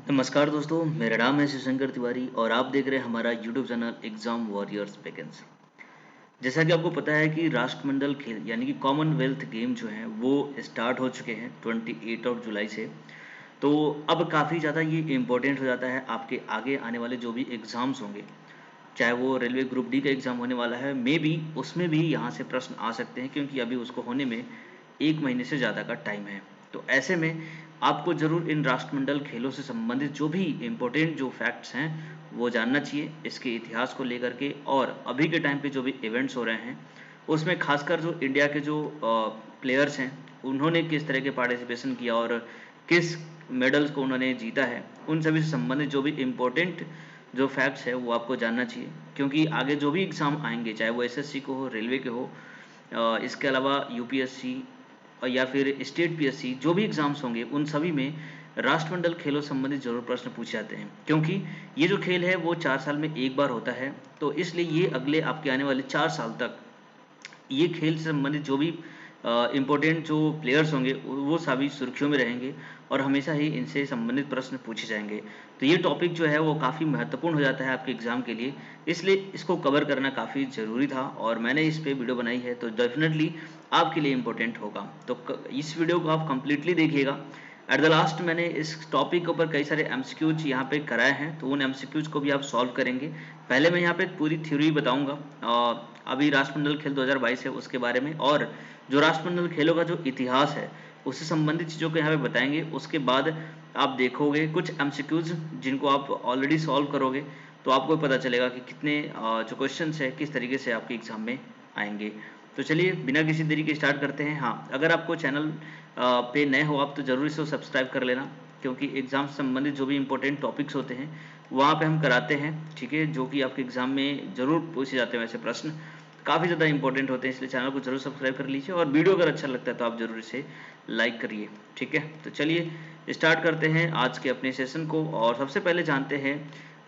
नमस्कार दोस्तों, मेरा नाम है शिवशंकर तिवारी और आप देख रहे हैं हमारा YouTube channel exam warriors vacancy. जैसा कि आपको पता है कि राष्ट्रमंडल खेल यानी कि कॉमनवेल्थ गेम जो हैं वो स्टार्ट हो चुके हैं 28 ऑफ जुलाई से। तो अब काफ़ी ज़्यादा ये इम्पोर्टेंट हो जाता है आपके आगे आने वाले जो भी एग्ज़ाम्स होंगे, चाहे वो रेलवे ग्रुप डी का एग्ज़ाम होने वाला है, मे बी उसमें भी यहाँ से प्रश्न आ सकते हैं क्योंकि अभी उसको होने में 1 महीने से ज़्यादा का टाइम है। तो ऐसे में आपको ज़रूर इन राष्ट्रमंडल खेलों से संबंधित जो भी इम्पोर्टेंट जो फैक्ट्स हैं, वो जानना चाहिए, इसके इतिहास को लेकर के और अभी के टाइम पे जो भी इवेंट्स हो रहे हैं, उसमें ख़ासकर जो इंडिया के जो प्लेयर्स हैं, उन्होंने किस तरह के पार्टिसिपेशन किया और किस मेडल्स को उन्होंने जीता है, उन सभी से संबंधित जो भी इम्पोर्टेंट जो फैक्ट्स है वो आपको जानना चाहिए। क्योंकि आगे जो भी एग्ज़ाम आएँगे, चाहे वो एसएससी को हो, रेलवे के हो, इसके अलावा यूपीएससी और या फिर स्टेट पीएससी जो भी एग्ज़ाम्स होंगे, उन सभी में राष्ट्रमंडल खेलों संबंधित ज़रूर प्रश्न पूछे जाते हैं। क्योंकि ये जो खेल है वो 4 साल में 1 बार होता है, तो इसलिए ये अगले आपके आने वाले 4 साल तक ये खेल से संबंधित जो भी इम्पोर्टेंट जो प्लेयर्स होंगे वो सभी सुर्खियों में रहेंगे और हमेशा ही इनसे संबंधित प्रश्न पूछे जाएँगे। तो ये टॉपिक जो है वो काफ़ी महत्वपूर्ण हो जाता है आपके एग्ज़ाम के लिए, इसलिए इसको कवर करना काफ़ी ज़रूरी था और मैंने इस पे वीडियो बनाई है, तो डेफ़िनेटली आपके लिए इम्पोर्टेंट होगा। तो क इस वीडियो को आप कंप्लीटली देखिएगा। एट द लास्ट मैंने इस टॉपिक के ऊपर कई सारे एमसीक्यूज़ यहाँ पे कराए हैं, तो उन एमसीक्यूज़ को भी आप सॉल्व करेंगे। पहले मैं यहाँ पे पूरी थ्योरी बताऊँगा अभी राष्ट्रमंडल खेल 2022 है उसके बारे में और जो राष्ट्रमंडल खेलों का जो इतिहास है, उससे संबंधित चीज़ों को यहाँ पे बताएँगे। उसके बाद आप देखोगे कुछ एमसीक्यूज़ जिनको आप ऑलरेडी सॉल्व करोगे, तो आपको पता चलेगा कि कितने जो क्वेश्चन्स हैं, किस तरीके से आपके एग्ज़ाम में आएँगे। तो चलिए बिना किसी देरी के स्टार्ट करते हैं। हाँ, अगर आपको चैनल पे नए हो आप तो ज़रूर इसे सब्सक्राइब कर लेना क्योंकि एग्ज़ाम से संबंधित जो भी इम्पोर्टेंट टॉपिक्स होते हैं, वहाँ पे हम कराते हैं, ठीक है? जो कि आपके एग्ज़ाम में ज़रूर पूछे जाते हैं वैसे प्रश्न, काफ़ी ज़्यादा इम्पोर्टेंट होते हैं इसलिए चैनल को ज़रूर सब्सक्राइब कर लीजिए और वीडियो अगर अच्छा लगता है तो आप ज़रूर इसे लाइक करिए, ठीक है? तो चलिए स्टार्ट करते हैं आज के अपने सेशन को और सबसे पहले जानते हैं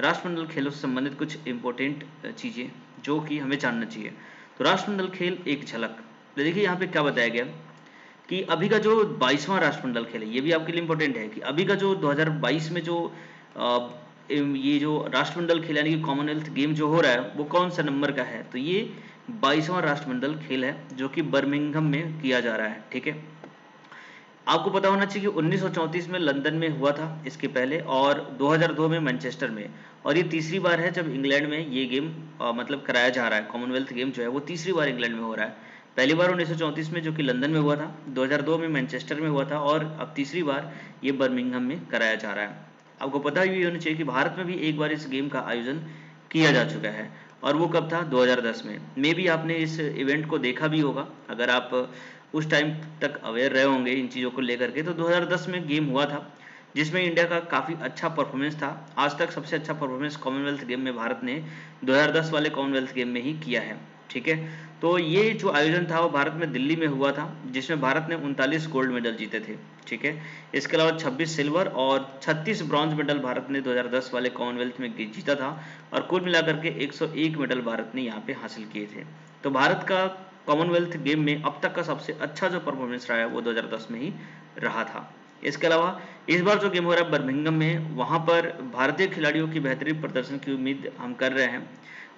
राष्ट्रमंडल खेलों से संबंधित कुछ इम्पोर्टेंट चीज़ें जो कि हमें जानना चाहिए। तो राष्ट्रमंडल खेल एक झलक, तो देखिए यहाँ पे क्या बताया गया कि अभी का जो 22वां राष्ट्रमंडल खेल है, ये भी आपके लिए इम्पोर्टेंट है कि अभी का जो 2022 में जो अ, ये जो राष्ट्रमंडल खेल यानी कि कॉमनवेल्थ गेम जो हो रहा है, वो कौन-सा नंबर का है? तो ये 22वां राष्ट्रमंडल खेल है, जो कि बर्मिंघम में किया जा रहा है, ठीक है? आपको पता होना चाहिए कि 1934 में लंदन में हुआ था इसके पहले और 2002 में मैनचेस्टर में और ये तीसरी बार है जब इंग्लैंड में ये गेम मतलब कराया जा रहा है। कॉमनवेल्थ गेम जो है वो तीसरी बार इंग्लैंड में हो रहा है। पहली बार 1934 में जो कि लंदन में हुआ था, 2002 में मैनचेस्टर में हुआ था और अब तीसरी बार ये बर्मिंघम में कराया जा रहा है। आपको पता भी होना चाहिए कि भारत में भी एक बार इस गेम का आयोजन किया जा चुका है और वो कब था? 2010 में। मेबी आपने इस इवेंट को देखा भी होगा अगर आप उस टाइम तक अवेयर रहे होंगे इन चीज़ों को लेकर के। तो 2010 में गेम हुआ था जिसमें इंडिया का काफ़ी अच्छा परफॉर्मेंस था। आज तक सबसे अच्छा परफॉर्मेंस कॉमनवेल्थ गेम में भारत ने 2010 वाले कॉमनवेल्थ गेम में ही किया है, ठीक है? तो ये जो आयोजन था वो भारत में दिल्ली में हुआ था जिसमें भारत ने 39 गोल्ड मेडल जीते थे, ठीक है? इसके अलावा 26 सिल्वर और 36 ब्रॉन्ज मेडल भारत ने 2010 वाले कॉमनवेल्थ में जीता था और कुल मिलाकर के 101 मेडल भारत ने यहाँ पे हासिल किए थे। तो भारत का कॉमनवेल्थ गेम में अब तक का सबसे अच्छा जो परफॉर्मेंस रहा है वो 2010 में ही रहा था। इसके अलावा इस बार जो गेम हो रहा है बर्मिंघम में, वहाँ पर भारतीय खिलाड़ियों की बेहतरीन प्रदर्शन की उम्मीद हम कर रहे हैं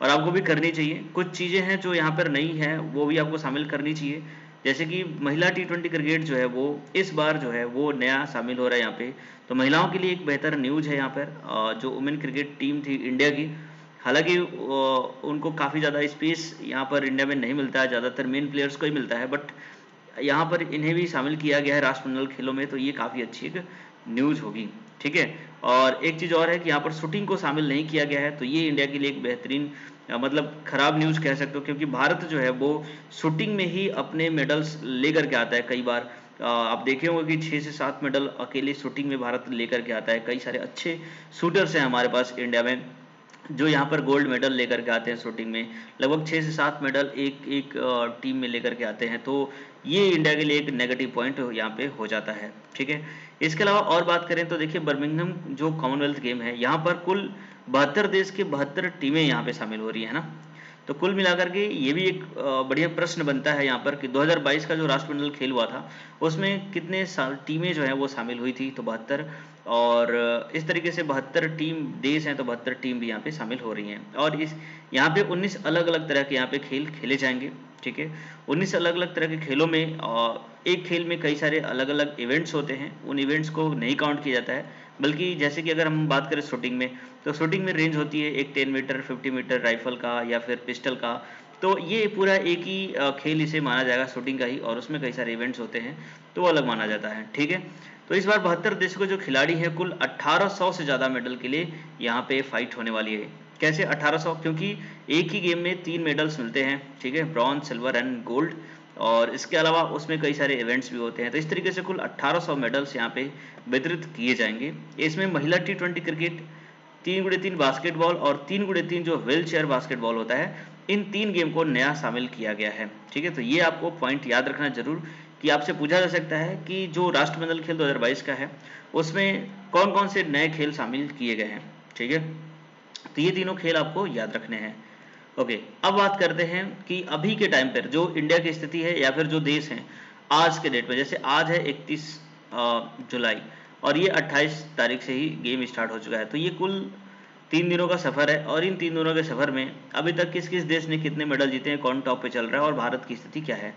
और आपको भी करनी चाहिए। कुछ चीज़ें हैं जो यहाँ पर नई हैं, वो भी आपको शामिल करनी चाहिए। जैसे कि महिला टी20 क्रिकेट जो है वो इस बार जो है वो नया शामिल हो रहा है यहाँ पे। तो महिलाओं के लिए एक बेहतर न्यूज़ है यहाँ पर जो वुमेन क्रिकेट टीम थी इंडिया की, हालाँकि उनको काफ़ी ज़्यादा स्पेस यहाँ पर इंडिया में नहीं मिलता है, ज़्यादातर मेन प्लेयर्स को ही मिलता है, बट यहाँ पर इन्हें भी शामिल किया गया है राष्ट्रमंडल खेलों में, तो ये काफ़ी अच्छी एक न्यूज़ होगी, ठीक है? और एक चीज़ और है कि यहाँ पर शूटिंग को शामिल नहीं किया गया है, तो ये इंडिया के लिए एक बेहतरीन मतलब खराब न्यूज़ कह सकते हो क्योंकि भारत जो है वो शूटिंग में ही अपने मेडल्स लेकर के आता है कई बार। आप देखे होंगे कि 6 से 7 मेडल अकेले शूटिंग में भारत लेकर के आता है। कई सारे अच्छे शूटर्स हैं हमारे पास इंडिया में जो यहाँ पर गोल्ड मेडल लेकर के आते हैं शूटिंग में, लगभग 6 से 7 मेडल एक टीम में लेकर के आते हैं, तो ये इंडिया के लिए एक नेगेटिव पॉइंट यहाँ पे हो जाता है, ठीक है? इसके अलावा और बात करें तो देखिए बर्मिंघम जो कॉमनवेल्थ गेम है, यहाँ पर कुल 72 देश की 72 टीमें यहाँ पे शामिल हो रही है ना? तो कुल मिलाकर के ये भी एक बढ़िया प्रश्न बनता है यहाँ पर कि 2022 का जो राष्ट्रमंडल खेल हुआ था, उसमें कितने टीमें जो हैं वो शामिल हुई थी? तो 72 और इस तरीके से 72 टीम देश हैं, तो 72 टीम भी यहाँ पे शामिल हो रही हैं। और इस यहाँ पे 19 अलग अलग तरह के यहाँ पे खेल खेले जाएंगे। ठीक है, 19 अलग अलग तरह के खेलों में एक खेल में कई सारे अलग अलग इवेंट्स होते हैं, उन इवेंट्स को नहीं काउंट किया जाता है, बल्कि जैसे कि अगर हम बात करें शूटिंग में, तो शूटिंग में रेंज होती है एक 10 मीटर 50 मीटर राइफल का या फिर पिस्टल का, तो ये पूरा एक ही खेल इसे माना जाएगा शूटिंग का ही, और उसमें कई सारे इवेंट्स होते हैं तो वो अलग माना जाता है। ठीक है, तो इस बार 72 देशों के जो खिलाड़ी हैं, कुल 1800 से ज़्यादा मेडल के लिए यहाँ पे फाइट होने वाली है। कैसे 1800? क्योंकि एक ही गेम में 3 मेडल्स मिलते हैं। ठीक है, ब्रॉन्ज, सिल्वर एंड गोल्ड, और इसके अलावा उसमें कई सारे इवेंट्स भी होते हैं। तो इस तरीके से कुल 1800 मेडल्स यहाँ पे वितरित किए जाएंगे। इसमें महिला T20 क्रिकेट, 3x3 बास्केटबॉल और 3x3 जो व्हील चेयर बास्केटबॉल होता है, इन 3 गेम को नया शामिल किया गया है। ठीक है, तो ये आपको पॉइंट याद रखना जरूर, कि आपसे पूछा जा सकता है कि जो राष्ट्रमंडल खेल 2022 का है, उसमें कौन कौन से नए खेल शामिल किए गए हैं। ठीक है, तो ये तीनों खेल आपको याद रखने हैं। ओके, अब बात करते हैं कि अभी के टाइम पर जो इंडिया की स्थिति है या फिर जो देश हैं आज के डेट में, जैसे आज है 31 जुलाई और ये 28 तारीख से ही गेम स्टार्ट हो चुका है, तो ये कुल 3 दिनों का सफर है, और इन 3 दिनों के सफर में अभी तक किस किस देश ने कितने मेडल जीते हैं, कौन टॉप पे चल रहा है और भारत की स्थिति क्या है।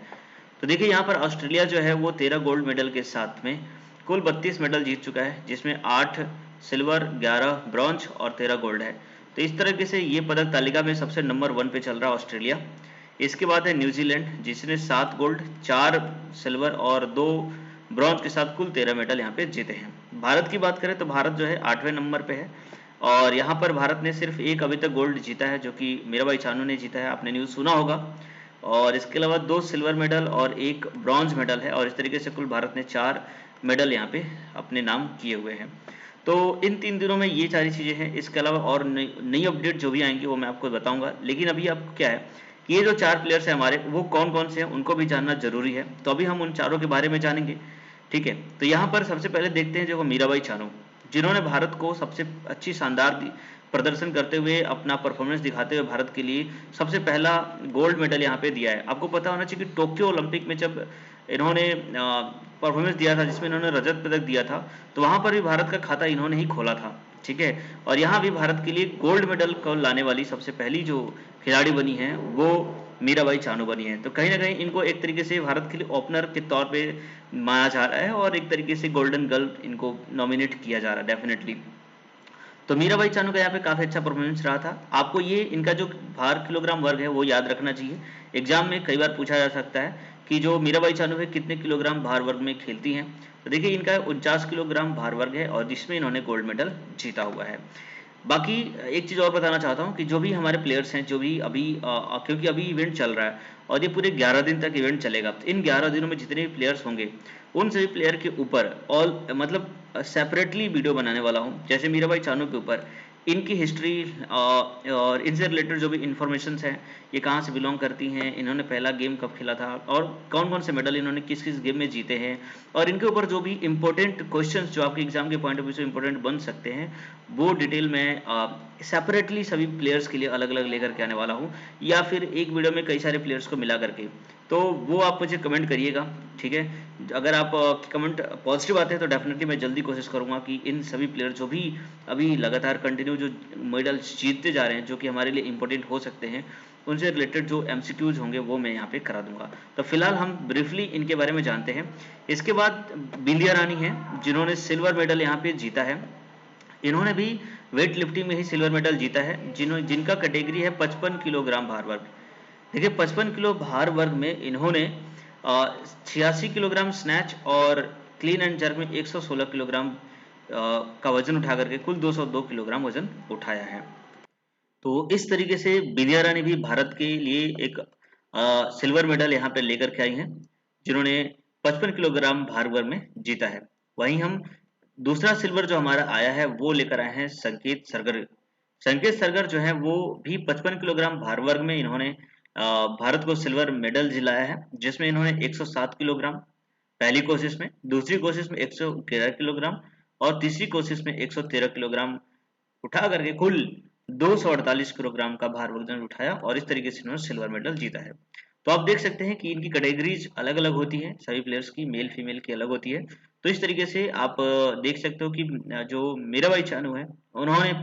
तो देखिए यहाँ पर ऑस्ट्रेलिया जो है वो 13 गोल्ड मेडल के साथ में कुल 32 मेडल जीत चुका है, जिसमें 8 सिल्वर, 11 ब्रॉन्ज और 13 गोल्ड है। तो इस तरीके से ये पदक तालिका में सबसे नंबर 1 पे चल रहा है ऑस्ट्रेलिया। इसके बाद है न्यूजीलैंड, जिसने 7 गोल्ड, 4 सिल्वर और 2 ब्रॉन्ज के साथ कुल 13 मेडल यहाँ पे जीते हैं। भारत की बात करें तो भारत जो है 8वें नंबर पे है, और यहाँ पर भारत ने सिर्फ एक अभी तक गोल्ड जीता है, जो कि मीराबाई चानू ने जीता है, आपने न्यूज़ सुना होगा। और इसके अलावा 2 सिल्वर मेडल और 1 ब्रॉन्ज मेडल है, और इस तरीके से कुल भारत ने 4 मेडल यहाँ पे अपने नाम किए हुए हैं। तो इन 3 दिनों में ये सारी चीज़ें हैं। इसके अलावा और नई अपडेट जो भी आएंगी वो मैं आपको बताऊंगा, लेकिन अभी आपको क्या है कि ये जो 4 प्लेयर्स हैं हमारे, वो कौन कौन से हैं उनको भी जानना जरूरी है, तो अभी हम उन चारों के बारे में जानेंगे। ठीक है, तो यहाँ पर सबसे पहले देखते हैं जो मीराबाई चानू, जिन्होंने भारत को सबसे अच्छी शानदार प्रदर्शन करते हुए, अपना परफॉर्मेंस दिखाते हुए भारत के लिए सबसे पहला गोल्ड मेडल यहाँ पे दिया है। आपको पता होना चाहिए कि टोक्यो ओलंपिक में जब इन्होंने परफॉर्मेंस दिया था, जिसमें इन्होंने रजत पदक दिया था, तो वहां पर भी भारत का खाता इन्होंने ही खोला था। ठीक है, और यहाँ भी भारत के लिए गोल्ड मेडल को लाने वाली सबसे पहली जो खिलाड़ी बनी है वो मीराबाई चानू बनी है। तो कहीं ना कहीं इनको एक तरीके से भारत के लिए ओपनर के तौर पे माना जा रहा है, और एक तरीके से गोल्डन गर्ल इनको नॉमिनेट किया जा रहा है डेफिनेटली। तो मीराबाई चानू का यहाँ पे काफी अच्छा परफॉर्मेंस रहा था। आपको ये इनका जो भार किलोग्राम वर्ग है वो याद रखना चाहिए, एग्जाम में कई बार पूछा जा सकता है कि जो मीराबाई चानू है कितने किलोग्राम भार वर्ग में खेलती हैं। तो देखिए इनका 49 किलोग्राम भार वर्ग है, और जिसमें इन्होंने गोल्ड मेडल जीता हुआ है। बाकी एक चीज़ और बताना चाहता हूँ कि जो भी हमारे प्लेयर्स हैं, जो भी अभी क्योंकि अभी इवेंट चल रहा है और ये पूरे 11 दिन तक इवेंट चलेगा, तो इन 11 दिनों में जितने भी प्लेयर्स होंगे उन सभी प्लेयर के ऊपर ऑल मतलब सेपरेटली वीडियो बनाने वाला हूँ। जैसे मीराबाई चानू के ऊपर इनकी हिस्ट्री और इनसे रिलेटेड जो भी इंफॉर्मेशन हैं, ये कहाँ से बिलोंग करती हैं, इन्होंने पहला गेम कब खेला था, और कौन कौन से मेडल इन्होंने किस किस गेम में जीते हैं, और इनके ऊपर जो भी इंपॉर्टेंट क्वेश्चंस जो आपके एग्जाम के पॉइंट ऑफ व्यू से इंपॉर्टेंट बन सकते हैं, वो डिटेल में सेपरेटली सभी प्लेयर्स के लिए अलग अलग लेकर के आने वाला हूँ, या फिर एक वीडियो में कई सारे प्लेयर्स को मिला करके। तो वो आप मुझे कमेंट करिएगा। ठीक है, अगर आप कमेंट पॉजिटिव आते हैं तो डेफिनेटली मैं जल्दी कोशिश करूंगा कि इन सभी प्लेयर जो भी अभी लगातार कंटिन्यू जो मेडल जीतते जा रहे हैं, जो कि हमारे लिए इंपॉर्टेंट हो सकते हैं, उनसे रिलेटेड जो MCQs होंगे वो मैं यहाँ पे करा दूंगा। तो फिलहाल हम ब्रीफली इनके बारे में जानते हैं। इसके बाद बिंदिया रानी है, जिन्होंने सिल्वर मेडल यहाँ पे जीता है। इन्होंने भी वेट लिफ्टिंग में ही सिल्वर मेडल जीता है, जिनका कैटेगरी है 55 किलोग्राम भार वर्ग। देखिए 55 किलो भार वर्ग में इन्होंने 86 किलोग्राम स्नैच और क्लीन एंड जर्क में 116 किलोग्राम का वजन उठा करके कुल 202 किलोग्राम वजन उठाया है। तो इस तरीके से बिंदिया रानी भी भारत के लिए एक सिल्वर मेडल यहाँ पे लेकर के आई हैं, जिन्होंने 55 किलोग्राम भार वर्ग में जीता है। वहीं हम दूसरा सिल्वर जो हमारा आया है वो लेकर आए हैं संकेत सरगर। संकेत सरगर जो है वो भी 55 किलोग्राम भार वर्ग में इन्होंने भारत को सिल्वर मेडल दिलाया है, जिसमें इन्होंने 107 किलोग्राम पहली कोशिश में, दूसरी कोशिश में 111 किलोग्राम और तीसरी कोशिश में 113 किलोग्राम उठा करके कुल 248 किलोग्राम का भार वजन उठाया, और इस तरीके से इन्होंने सिल्वर मेडल जीता है। तो आप देख सकते हैं कि इनकी कैटेगरीज अलग अलग होती है, सभी प्लेयर्स की मेल फीमेल की अलग होती है। तो इस तरीके से आप देख सकते हो कि जो मीराबाई चानू है उन्होंने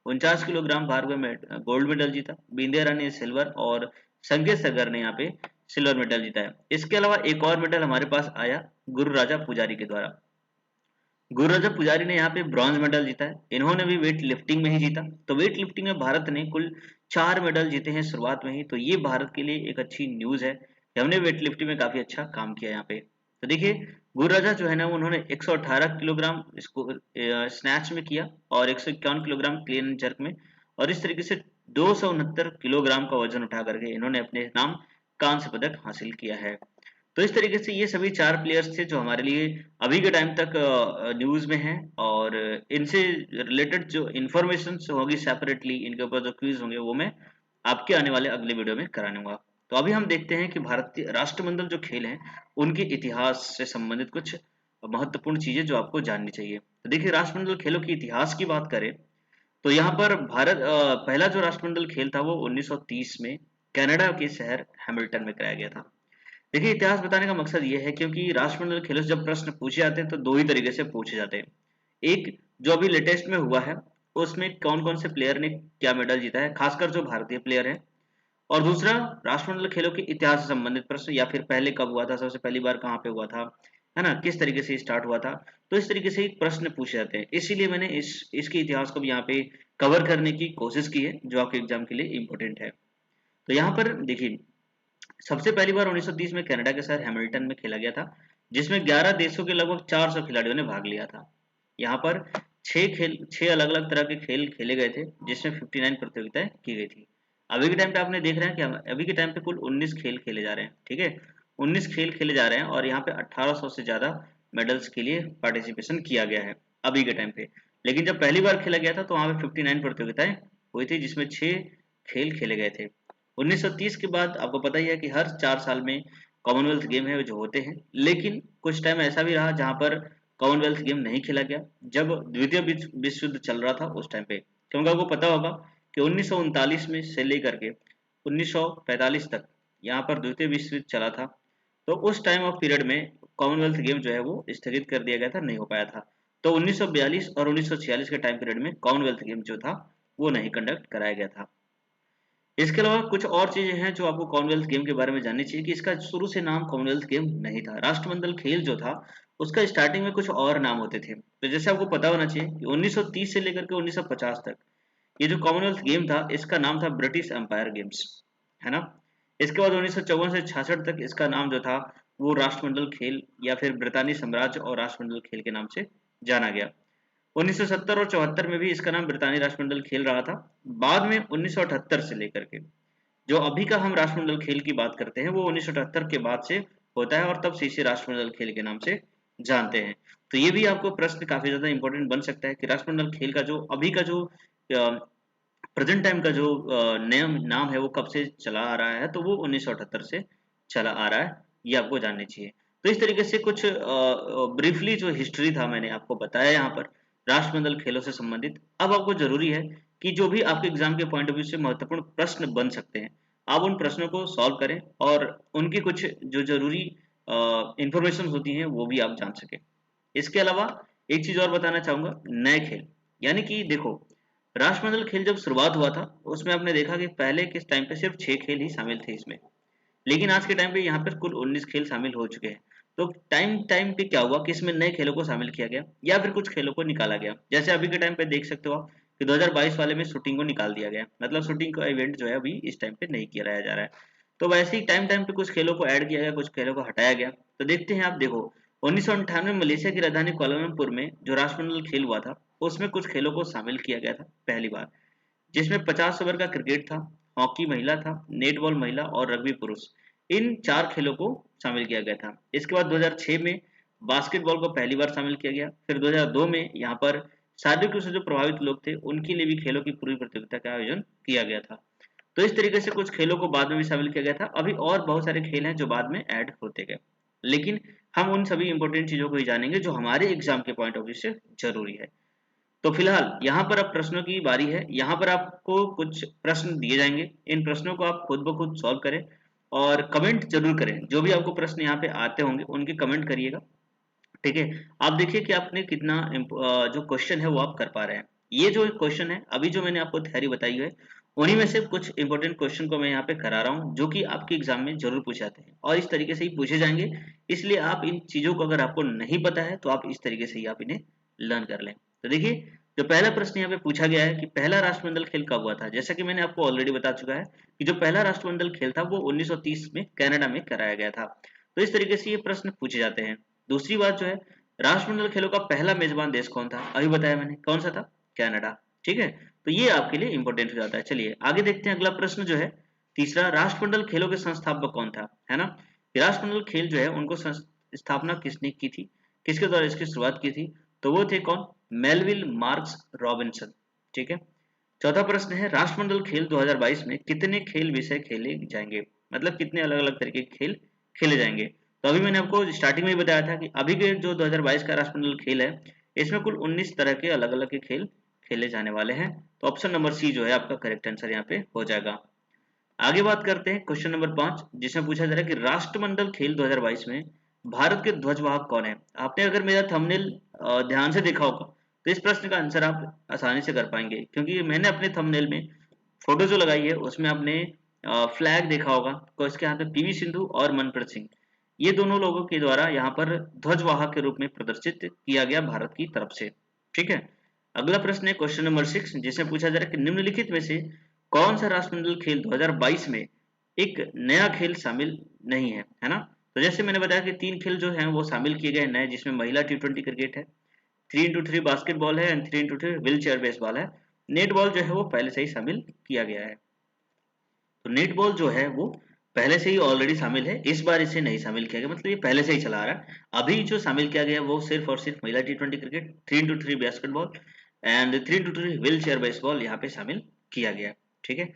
49 किलोग्राम भार में गोल्ड मेडल जीता, बिंदिया रानी ने सिल्वर और संकेत सगर ने यहाँ पे सिल्वर मेडल जीता है। इसके अलावा एक और मेडल हमारे पास आया गुरु राजा पुजारी के द्वारा। गुरु राजा पुजारी ने यहाँ पे ब्रॉन्ज मेडल जीता है, इन्होंने भी वेट लिफ्टिंग में ही जीता। तो वेट लिफ्टिंग में भारत ने कुल 4 मेडल जीते हैं शुरुआत में ही, तो ये भारत के लिए एक अच्छी न्यूज है कि हमने वेट लिफ्टिंग में काफी अच्छा काम किया यहाँ पे। तो देखिए गुरु राजा जो है ना उन्होंने 118 किलोग्राम इसको स्नैच में किया और 151 किलोग्राम क्लीन एंड जर्क में, और इस तरीके से 269 किलोग्राम का वजन उठा करके इन्होंने अपने नाम कांस्य पदक हासिल किया है। तो इस तरीके से ये सभी 4 प्लेयर्स थे जो हमारे लिए अभी के टाइम तक न्यूज़ में हैं, और इनसे रिलेटेड जो इन्फॉर्मेशन होगी सेपरेटली इनके ऊपर जो क्विज होंगे वो मैं आपके आने वाले अगले वीडियो में कराऊंगा। तो अभी हम देखते हैं कि भारतीय राष्ट्रमंडल जो खेल हैं उनके इतिहास से संबंधित कुछ महत्वपूर्ण चीजें जो आपको जाननी चाहिए। तो देखिए राष्ट्रमंडल खेलों के इतिहास की बात करें तो यहाँ पर भारत पहला जो राष्ट्रमंडल खेल था वो 1930 में कनाडा के शहर हैमिल्टन में कराया गया था। देखिए इतिहास बताने का मकसद ये है क्योंकि राष्ट्रमंडल खेलों से जब प्रश्न पूछे जाते हैं तो दो ही तरीके से पूछे जाते हैं। एक जो अभी लेटेस्ट में हुआ है उसमें कौन कौन से प्लेयर ने क्या मेडल जीता है, खासकर जो भारतीय प्लेयर है, और दूसरा राष्ट्रमंडल खेलों के इतिहास से संबंधित प्रश्न, या फिर पहले कब हुआ था, सबसे पहली बार कहाँ पे हुआ था, है ना, किस तरीके से स्टार्ट हुआ था। तो इस तरीके से प्रश्न पूछे जाते हैं, इसीलिए मैंने इसके इतिहास को भी यहाँ पे कवर करने की कोशिश की है जो आपके एग्जाम के लिए इम्पोर्टेंट है। तो यहाँ पर देखिए सबसे पहली बार 1930 में कनाडा के शहर हैमिल्टन में खेला गया था, जिसमें 11 देशों के लगभग 400 खिलाड़ियों ने भाग लिया था। यहाँ पर 6 अलग अलग तरह के खेल खेले गए थे जिसमें 59 प्रतियोगिताएं की गई थी। अभी के टाइम पे आपने देख रहे हैं कि अभी के टाइम पे कुल 19 खेल खेले जा रहे हैं, ठीक है, 19 खेल खेले जा रहे हैं, और यहाँ पे 1800 से ज्यादा मेडल्स के लिए पार्टिसिपेशन किया गया है अभी के टाइम पे। लेकिन जब पहली बार खेला गया था तो वहाँ पे 59 प्रतियोगिताएं हुई थी जिसमें 6 खेल खेले गए थे। 1930 के बाद आपको पता ही है कि हर 4 साल में कॉमनवेल्थ गेम है जो होते हैं, लेकिन कुछ टाइम ऐसा भी रहा जहां पर कॉमनवेल्थ गेम नहीं खेला गया जब द्वितीय विश्व युद्ध चल रहा था उस टाइम पे। क्योंकि आपको पता होगा कि 1939 में से लेकर के 1945 तक यहाँ पर द्वितीय विश्व युद्ध चला था, तो उस टाइम ऑफ पीरियड में कॉमनवेल्थ गेम जो है वो स्थगित कर दिया गया था, नहीं हो पाया था। तो 1942 और 1946 के टाइम पीरियड में कॉमनवेल्थ गेम जो था वो नहीं कंडक्ट कराया गया था। इसके अलावा कुछ और चीजें हैं जो आपको कॉमनवेल्थ गेम के बारे में जाननी चाहिए कि इसका शुरू से नाम कॉमनवेल्थ गेम नहीं था। राष्ट्रमंडल खेल जो था उसका स्टार्टिंग में कुछ और नाम होते थे। तो जैसे आपको पता होना चाहिए कि 1930 से लेकर के 1950 तक ये जो कॉमनवेल्थ गेम था इसका नाम था ब्रिटिश एम्पायर गेम्स, है ना। इसके बाद 1954 से 66 तक इसका नाम जो था वो राष्ट्रमंडल खेल या फिर ब्रितानी साम्राज्य और राष्ट्रमंडल खेल के नाम से जाना गया। 1970 और 74 में भी इसका नाम ब्रितानी राष्ट्रमंडल खेल रहा था। बाद में 1978 से लेकर के जो अभी का हम राष्ट्रमंडल खेल की बात करते हैं वो 1978 के बाद से होता है, और तब से इसे राष्ट्रमंडल खेल के नाम से जानते हैं। तो ये भी आपको प्रश्न काफी ज्यादा इंपॉर्टेंट बन सकता है कि राष्ट्रमंडल खेल का जो अभी का जो प्रेजेंट टाइम का जो नाम है वो कब से चला आ रहा है, तो वो 1978 से चला आ रहा है, ये आपको जाननी चाहिए। तो इस तरीके से कुछ ब्रीफली जो हिस्ट्री था मैंने आपको बताया यहाँ पर राष्ट्रमंडल खेलों से संबंधित। अब आपको जरूरी है कि जो भी आपके एग्जाम के पॉइंट ऑफ व्यू से महत्वपूर्ण प्रश्न बन सकते हैं आप उन प्रश्नों को सॉल्व करें और उनकी कुछ जो जरूरी इंफॉर्मेशन होती हैं वो भी आप जान सकें। इसके अलावा एक चीज और बताना चाहूंगा, नए खेल, यानी कि देखो राष्ट्रमंडल खेल जब शुरुआत हुआ था उसमें आपने देखा कि पहले के टाइम पे सिर्फ 6 खेल ही शामिल थे इसमें, लेकिन आज के टाइम पे यहाँ पर कुल 19 खेल शामिल हो चुके हैं। तो टाइम टाइम पे क्या हुआ कि इसमें नए खेलों को शामिल किया गया या फिर कुछ खेलों को निकाला गया। जैसे अभी के टाइम पे देख सकते हो आप कि 2022 वाले में शूटिंग को निकाल दिया गया, मतलब शूटिंग का इवेंट जो है अभी इस टाइम पे नहीं किया जा रहा है। तो वैसे ही टाइम टाइम पे कुछ खेलों को ऐड किया गया, कुछ खेलों को हटाया गया। तो देखते हैं, आप देखो 1998 में मलेशिया की राजधानी कोलालमपुर में जो राष्ट्रमंडल खेल हुआ था उसमें कुछ खेलों को शामिल किया गया था पहली बार, जिसमें 50 ओवर का क्रिकेट था, हॉकी महिला था, नेटबॉल महिला और रग्बी पुरुष, इन 4 खेलों को शामिल किया गया था। इसके बाद 2006 में बास्केटबॉल को पहली बार शामिल किया गया। फिर 2002 में यहाँ पर शारीरिक रूप से जो प्रभावित लोग थे उनके लिए भी खेलों की पूरी प्रतियोगिता का आयोजन किया गया था। तो इस तरीके से कुछ खेलों को बाद में भी शामिल किया गया था। अभी और बहुत सारे खेल हैं जो बाद में ऐड होते गए, लेकिन हम उन सभी इंपॉर्टेंट चीजों को ही जानेंगे जो हमारे एग्जाम के पॉइंट ऑफ व्यू से जरूरी है। तो फिलहाल यहाँ पर अब प्रश्नों की बारी है। यहाँ पर आपको कुछ प्रश्न दिए जाएंगे, इन प्रश्नों को आप खुद ब खुद सॉल्व करें और कमेंट जरूर करें। जो भी आपको प्रश्न यहाँ पे आते होंगे उनके कमेंट करिएगा, ठीक है। आप देखिए कि आपने कितना जो क्वेश्चन है वो आप कर पा रहे हैं। ये जो क्वेश्चन है अभी जो मैंने आपको थ्योरी बताई है उन्हीं में से कुछ इंपॉर्टेंट क्वेश्चन को मैं यहाँ पे करा रहा हूँ जो कि आपके एग्जाम में जरूर पूछे जाते हैं और इस तरीके से ही पूछे जाएंगे। इसलिए आप इन चीजों को अगर आपको नहीं पता है तो आप इस तरीके से ही आप इन्हें लर्न कर लें। तो देखिए जो पहला प्रश्न यहाँ पे पूछा गया है कि पहला राष्ट्रमंडल खेल कब हुआ था, जैसा कि मैंने आपको ऑलरेडी बता चुका है कि जो पहला राष्ट्रमंडल खेल था वो 1930 में कनाडा में कराया गया था। तो इस तरीके से ये प्रश्न पूछे जाते हैं। दूसरी बात जो है, राष्ट्रमंडल खेलों का पहला मेजबान देश कौन था, अभी बताया मैंने कौन सा था, कनाडा। ठीक है, तो ये आपके लिए इंपॉर्टेंट हो जाता है। चलिए आगे देखते हैं अगला प्रश्न जो है तीसरा, राष्ट्रमंडल खेलों के संस्थापक कौन था, है ना। राष्ट्रमंडल खेल जो है उनको स्थापना किसने की थी, किसके द्वारा इसकी शुरुआत की थी, तो वो थे कौन, मेलविल मार्क्स रॉबिन्सन। ठीक है। चौथा प्रश्न है, राष्ट्रमंडल खेल 2022 में कितने खेल विषय खेले जाएंगे, मतलब कितने अलग अलग तरीके के खेल खेले जाएंगे। तो अभी मैंने आपको स्टार्टिंग में ही बताया था कि अभी के जो 2022 का राष्ट्रमंडल खेल है इसमें कुल 19 तरह के अलग अलग के खेल खेले जाने वाले हैं। तो ऑप्शन नंबर सी जो है आपका करेक्ट आंसर यहाँ पे हो जाएगा। आगे बात करते हैं क्वेश्चन नंबर 5, जिसमें पूछा जा रहा है कि राष्ट्रमंडल खेल 2022 में भारत के ध्वजवाहक कौन है। आपने अगर मेरा थंबनेल ध्यान से देखा होगा तो इस प्रश्न का आंसर आप आसानी से कर पाएंगे, क्योंकि मैंने अपने थंबनेल में फोटो जो लगाई है उसमें आपने फ्लैग देखा होगा, तो इसके यहाँ पे पीवी सिंधु और मनप्रीत सिंह, ये दोनों लोगों के द्वारा यहाँ पर ध्वजवाहक के रूप में प्रदर्शित किया गया भारत की तरफ से। ठीक है। अगला प्रश्न है क्वेश्चन नंबर 6, जिसमें पूछा जा रहा है कि निम्नलिखित में से कौन सा राष्ट्रमंडल खेल 2022 में एक नया खेल शामिल नहीं है, है ना। तो जैसे मैंने बताया कि 3 खेल जो हैं वो शामिल किए गए नए, जिसमें महिला T20 क्रिकेट है, 3x3 बास्केटबॉल है and 3x3 wheel chair baseball है। नेट बॉल जो है वो पहले से ही शामिल किया गया है। तो नेट बॉल जो है वो पहले से ही ऑलरेडी शामिल है, इस बार इसे नहीं शामिल किया गया, मतलब ये पहले से ही चला आ रहा है। अभी जो शामिल किया गया है वो सिर्फ और सिर्फ महिला T20 cricket, 3x3 basketball and 3x3 wheel chair baseball यहाँ पे शामिल किया गया है। ठीक है।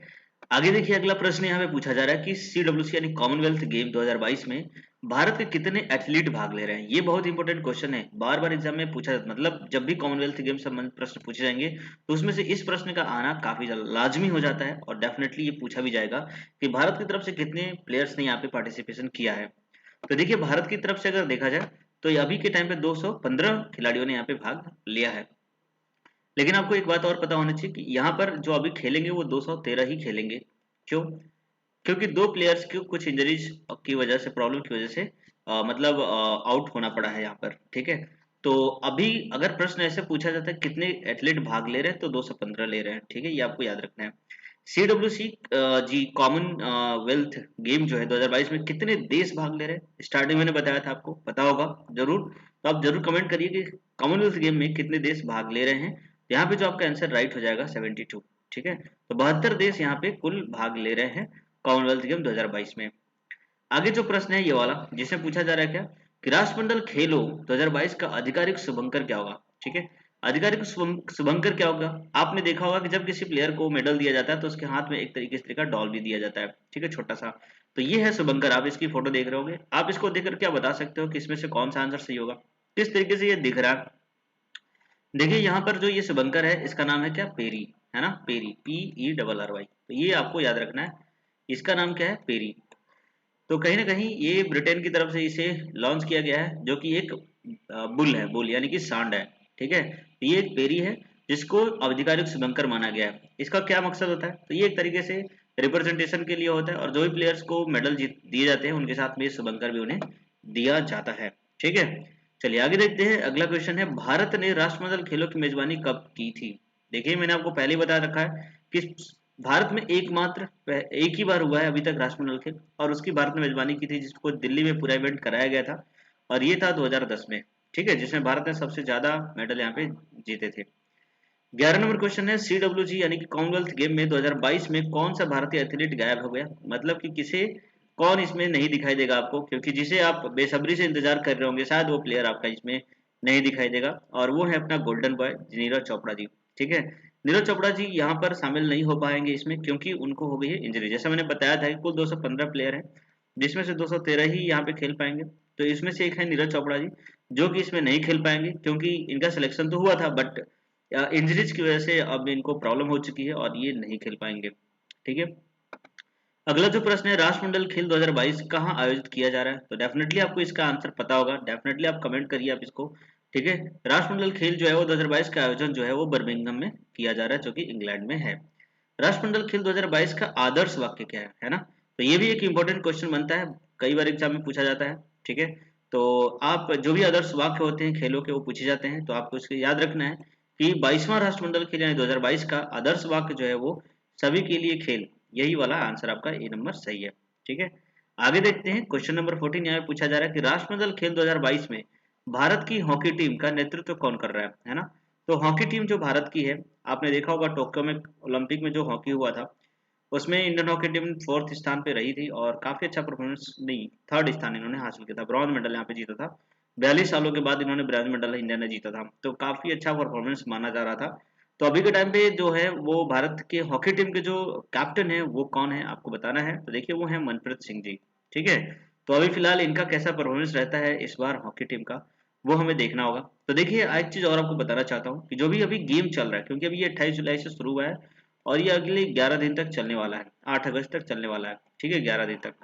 आगे देखिए अगला प्रश्न यहाँ पे पूछा जा रहा है कि CWC यानी कॉमनवेल्थ गेम 2022 में भारत के कितने एथलीट भाग ले रहे हैं। ये बहुत इंपॉर्टेंट क्वेश्चन है, बार बार एग्जाम में पूछा जाता है, मतलब जब भी कॉमनवेल्थ गेम संबंधित प्रश्न पूछे जाएंगे तो उसमें से इस प्रश्न का आना काफी लाजमी हो जाता है और डेफिनेटली ये पूछा भी जाएगा कि भारत की तरफ से कितने प्लेयर्स ने यहाँ पे पार्टिसिपेशन किया है। तो देखिए भारत की तरफ से अगर देखा जाए तो अभी के टाइम पे 215 खिलाड़ियों ने यहाँ पे भाग लिया है। लेकिन आपको एक बात और पता होनी चाहिए कि यहाँ पर जो अभी खेलेंगे वो 213 ही खेलेंगे। क्यों? क्योंकि 2 प्लेयर्स को कुछ इंजरीज की वजह से, प्रॉब्लम की वजह से मतलब आउट होना पड़ा है यहाँ पर। ठीक है। तो अभी अगर प्रश्न ऐसे पूछा जाता है कितने एथलीट भाग ले रहे हैं तो 215 ले रहे हैं। ठीक है, ये आपको याद रखना है। CWC जी कॉमन वेल्थ गेम जो है 2022 में कितने देश भाग ले रहे हैं, स्टार्टिंग मैंने बताया था, आपको पता होगा जरूर। तो आप जरूर कमेंट करिए कि कॉमनवेल्थ गेम में कितने देश भाग ले रहे हैं। यहाँ पे जो आपका आंसर राइट हो जाएगा 72। ठीक है, तो 72 देश यहाँ पे कुल भाग ले रहे हैं कॉमनवेल्थ गेम 2022 में। आगे जो प्रश्न है ये वाला, जिसमें पूछा जा रहा है क्या कि राष्ट्रमंडल खेलों 2022 का आधिकारिक शुभंकर क्या होगा। ठीक है, आधिकारिक शुभंकर क्या होगा। आपने देखा होगा कि जब किसी प्लेयर को मेडल दिया जाता है तो उसके हाथ में एक तरीके से का डॉल भी दिया जाता है। ठीक है, छोटा सा। तो ये है शुभंकर, आप इसकी फोटो देख रहे होगे। आप इसको देखकर क्या बता सकते हो कि इसमें से कौन सा आंसर सही होगा, किस तरीके से ये दिख रहा है। देखिए यहाँ पर जो ये शुभंकर है इसका नाम है क्या, पेरी, है ना, पेरी, PERRY। तो ये आपको याद रखना है, इसका नाम क्या है, पेरी। तो कहीं ना कहीं ये ब्रिटेन की तरफ से इसे लॉन्च किया गया है, जो कि एक बुल है, बुल यानी कि सांड है। ठीक है, तो ये एक पेरी है जिसको आधिकारिक शुभंकर माना गया है। इसका क्या मकसद होता है, तो ये एक तरीके से रिप्रेजेंटेशन के लिए होता है और जो भी प्लेयर्स को मेडल दिए जाते हैं उनके साथ में ये शुभंकर भी उन्हें दिया जाता है। ठीक है, चलिए आगे देखते हैं। अगला क्वेश्चन है, भारत ने राष्ट्रमंडल खेलों की मेजबानी कब की थी। देखिए मैंने आपको पहले ही बता रखा है कि भारत में एक ही बार हुआ है अभी तक राष्ट्रमंडल खेल, और उसकी भारत ने मेजबानी की थी, जिसको दिल्ली में पूरा इवेंट कराया गया था, और ये था 2010 में। ठीक है, जिसमें भारत ने सबसे ज्यादा मेडल यहाँ पे जीते थे। 11 नंबर क्वेश्चन है, CWG यानी कि कॉमनवेल्थ गेम में 2022 में कौन सा भारतीय एथलीट गायब हो गया, मतलब कि किसे, कौन इसमें नहीं दिखाई देगा आपको, क्योंकि जिसे आप बेसब्री से इंतजार कर रहे होंगे शायद वो प्लेयर आपका इसमें नहीं दिखाई देगा, और वो है अपना गोल्डन बॉय नीरज चोपड़ा जी। ठीक है, नीरज चोपड़ा जी यहाँ पर शामिल नहीं हो पाएंगे इसमें, क्योंकि उनको हो गई है इंजरी। जैसा मैंने बताया था कि कुल 215 प्लेयर हैं, जिसमें से 213 ही यहाँ पे खेल पाएंगे। तो इसमें से एक है नीरज चोपड़ा जी, जो कि इसमें नहीं खेल पाएंगे, क्योंकि इनका सिलेक्शन तो हुआ था बट इंजरीज की वजह से अब इनको प्रॉब्लम हो चुकी है और ये नहीं खेल पाएंगे। ठीक है, अगला जो प्रश्न है, राष्ट्रमंडल खेल 2022 कहाँ आयोजित किया जा रहा है? तो डेफिनेटली आपको इसका आंसर पता होगा, डेफिनेटली आप कमेंट करिए आप इसको। ठीक है, राष्ट्रमंडल खेल जो है वो 2022 का आयोजन जो है वो बर्मिंघम में किया जा रहा है, जो कि इंग्लैंड में है। राष्ट्रमंडल खेल 2022 का आदर्श वाक्य क्या है ना? तो ये भी एक इंपॉर्टेंट क्वेश्चन बनता है, कई बार एग्जाम में पूछा जाता है। ठीक है, तो आप जो भी आदर्श वाक्य होते हैं खेलों के वो पूछे जाते हैं, तो आपको इसको याद रखना है कि 22वां राष्ट्रमंडल खेल यानी 2022 का आदर्श वाक्य जो है वो सभी के लिए खेल, यही वाला आंसर आपका ए नंबर सही है। ठीक है, आगे देखते हैं क्वेश्चन नंबर 14। यहाँ पे पूछा जा रहा है कि राष्ट्रमंडल खेल 2022 में भारत की हॉकी टीम का नेतृत्व कौन कर रहा है ना? तो हॉकी टीम जो भारत की है, आपने देखा होगा टोक्यो में ओलंपिक में जो हॉकी हुआ था, उसमें इंडियन हॉकी टीम 4th स्थान पे रही थी और काफी अच्छा परफॉर्मेंस, नहीं 3rd स्थान इन्होंने हासिल किया था, ब्रॉन्ज मेडल यहाँ पे जीता था। 42 सालों के बाद इन्होंने ब्रॉन्ज मेडल इंडिया ने जीता था, तो काफी अच्छा परफॉर्मेंस माना जा रहा था। तो अभी के टाइम पे जो है वो भारत के हॉकी टीम के जो कैप्टन है वो कौन है आपको बताना है, तो देखिए वो है मनप्रीत सिंह जी। ठीक है, तो अभी फिलहाल इनका कैसा परफॉर्मेंस रहता है इस बार हॉकी टीम का, वो हमें देखना होगा। तो देखिए एक चीज और आपको बताना चाहता हूँ कि जो भी अभी गेम चल रहा है, क्योंकि अभी ये 28 जुलाई से शुरू हुआ है और ये अगले 11 दिन तक चलने वाला है, 8 अगस्त तक चलने वाला है। ठीक है, 11 दिन तक।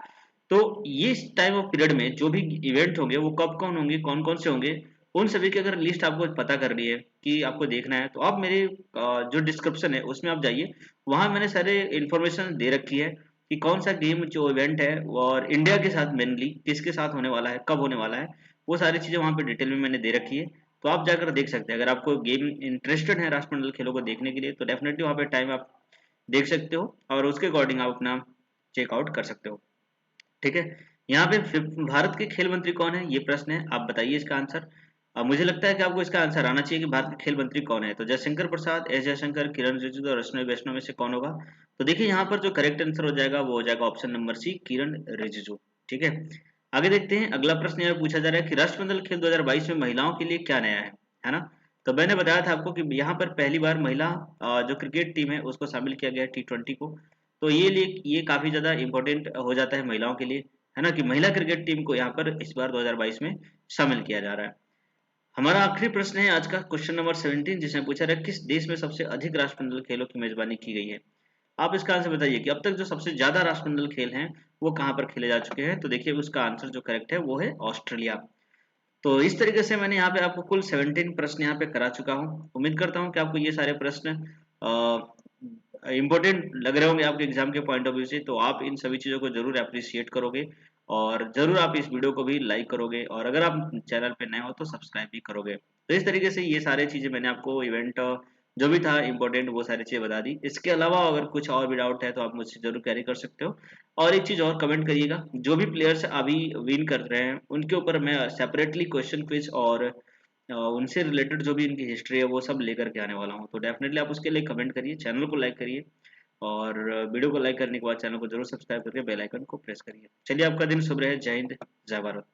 तो ये इस टाइम ऑफ पीरियड में जो भी इवेंट होंगे वो कब कौन होंगे, कौन कौन से होंगे, उन सभी की अगर लिस्ट आपको पता करनी है कि आपको देखना है, तो आप मेरे जो डिस्क्रिप्शन है उसमें आप जाइए, वहां मैंने सारे इन्फॉर्मेशन दे रखी है कि कौन सा गेम जो इवेंट है और इंडिया के साथ मेनली किसके साथ होने वाला है, कब होने वाला है, वो सारी चीजें वहां पे डिटेल में मैंने दे रखी है। तो आप जाकर देख सकते हैं, अगर आपको गेम इंटरेस्टेड है राष्ट्रमंडल खेलों को देखने के लिए, तो डेफिनेटली वहां पे टाइम आप देख सकते हो और उसके अकॉर्डिंग आप अपना चेकआउट कर सकते हो। ठीक है, यहाँ पे भारत के खेल मंत्री कौन है, ये प्रश्न है, आप बताइए इसका आंसर। अब मुझे लगता है कि आपको इसका आंसर आना चाहिए कि भारत के खेल मंत्री कौन है। तो जयशंकर प्रसाद, एस जयशंकर, किरण रिजिजू और अश्विनी वैष्णव में से कौन होगा? तो देखिए यहाँ पर जो करेक्ट आंसर हो जाएगा वो हो जाएगा ऑप्शन नंबर सी, किरण रिजिजू। ठीक है, आगे देखते हैं अगला प्रश्न। यहाँ पूछा जा रहा है कि राष्ट्रमंडल खेल 2022 में महिलाओं के लिए क्या नया है ना? तो मैंने बताया था आपको कि यहाँ पर पहली बार महिला जो क्रिकेट टीम है उसको शामिल किया गया T20 को। तो ये काफी ज्यादा इंपॉर्टेंट हो जाता है महिलाओं के लिए, है ना, कि महिला क्रिकेट टीम को यहाँ पर इस बार 2022 में शामिल किया जा रहा है। हमारा आखिरी प्रश्न है आज का, क्वेश्चन नंबर 17, जिसमें पूछा रहा है किस देश में सबसे अधिक राष्ट्रमंडल खेलों की मेजबानी की गई है? आप इसका आंसर बताइए कि अब तक जो सबसे ज्यादा राष्ट्रमंडल खेल हैं वो कहाँ पर खेले जा चुके हैं। तो देखिए उसका आंसर जो करेक्ट है वो है ऑस्ट्रेलिया। तो इस तरीके से मैंने यहाँ पे आपको कुल 17 प्रश्न यहाँ पे करा चुका हूँ। उम्मीद करता हूँ कि आपको ये सारे प्रश्न इम्पोर्टेंट लग रहे होंगे आपके एग्जाम के पॉइंट ऑफ व्यू से, तो आप इन सभी चीज़ों को जरूर अप्रिशिएट करोगे और जरूर आप इस वीडियो को भी लाइक करोगे, और अगर आप चैनल पे नए हो तो सब्सक्राइब भी करोगे। तो इस तरीके से ये सारी चीज़ें मैंने आपको इवेंट जो भी था इम्पोर्टेंट वो सारी चीज़ें बता दी। इसके अलावा अगर कुछ और भी डाउट है तो आप मुझसे जरूर कैरी कर सकते हो। और एक चीज़ और कमेंट करिएगा, जो भी प्लेयर्स अभी विन कर रहे हैं उनके ऊपर मैं सेपरेटली क्वेश्चन क्विज और उनसे रिलेटेड जो भी इनकी हिस्ट्री है वो सब लेकर के आने वाला हूँ। तो डेफिनेटली आप उसके लिए कमेंट करिए, चैनल को लाइक करिए और वीडियो को लाइक करने के बाद चैनल को जरूर सब्सक्राइब करके बेल आइकन को प्रेस करिए। चलिए आपका दिन शुभ रहे। जय हिंद, जय भारत।